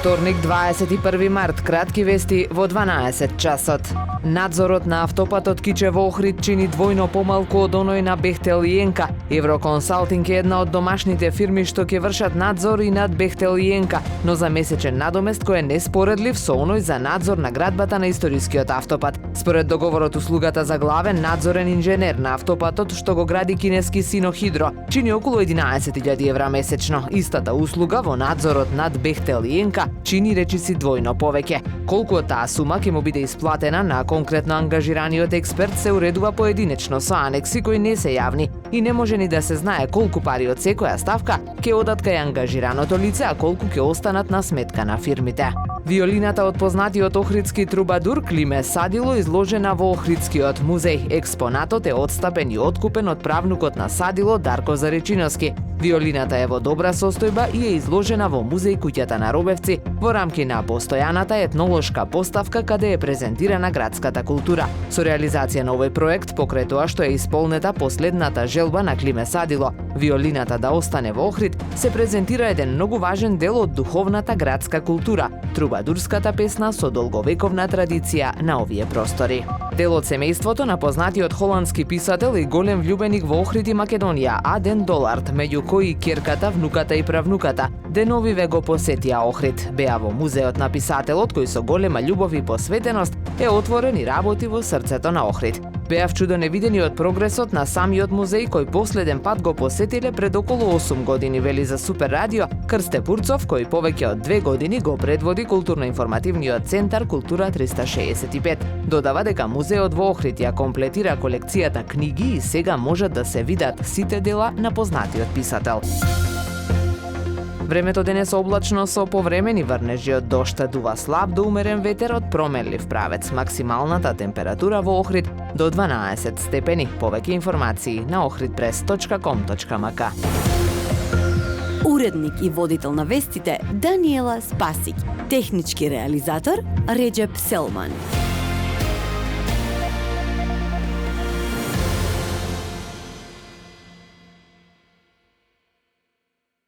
вторник, 21 март, кратки вести во 12 часот. Надзорот на автопатот Киче во Охрид чини двојно помалку од оној на Бехтел и Енка. Евроконсалтинг е една од домашните фирми што ќе вршат надзор и над Бехтел и Енка, но за месечен надомест кој е неспоредлив со оној за надзор на градбата на историскиот автопат. Според договорот, услугата за главен надзорен инженер на автопатот што го гради кинески Синохидро чини околу 11.000 евра месечно. Истата услуга во надзорот над Бехтел и Енка чини речиси двојно повеќе. Колку од таа сума ќе му биде исплатена на конкретно ангажираниот експерт се уредува поединечно со анекси кои не се јавни и не може ни да се знае колку пари од секоја ставка ќе одат кај ангажираното лице, а колку ќе останат на сметка на фирмите. Виолината од познатиот охридски трубадур Климе Садило изложена во Охридскиот музеј. Експонатот е одстапен и откупен од правнукот на Садило Дарко Заречиновски. Виолината е во добра состојба и е изложена во музеј Куќата на Робевци во рамки на постојаната етнолошка поставка каде е презентирана градската култура. Со реализација на овој проект покрај тоа што е исполнета последната желба на Климе Садило, виолината да остане во Охрид, се презентира еден многу важен дел од духовната градска култура, трубадурската песна со долговековна традиција на овие простори. Дел од семејството на познатиот холандски писател и голем влюбеник во Охрид и Македонија Аден Долард, меѓу кои ќерката, внуката и правнуката, деновиве го посетија Охрид. Беа во музеот на писателот кој со голема љубов и посветеност е отворен и работи во срцето на Охрид. Беа вчудо невидени од прогресот на самиот музеј кој последен пат го посетиле пред околу 8 години, вели за Супер радио Крсте Пурцов, кој повеќе од 2 години го предводи културно-информативниот центар Култура 365. Додава дека музеот во Охрид ја комплетира колекцијата книги и сега можат да се видат сите дела на познатиот писател. Времето денес облачно со повремени врнежи од дожд, дува слаб до умерен ветер од променлив правец. Максималната температура во Охрид до 12 степени. Повеќе информации на ohridpress.com.mk. Уредник и водител на вестите Даниела Спасик. Технички реализатор Реджеп Селман.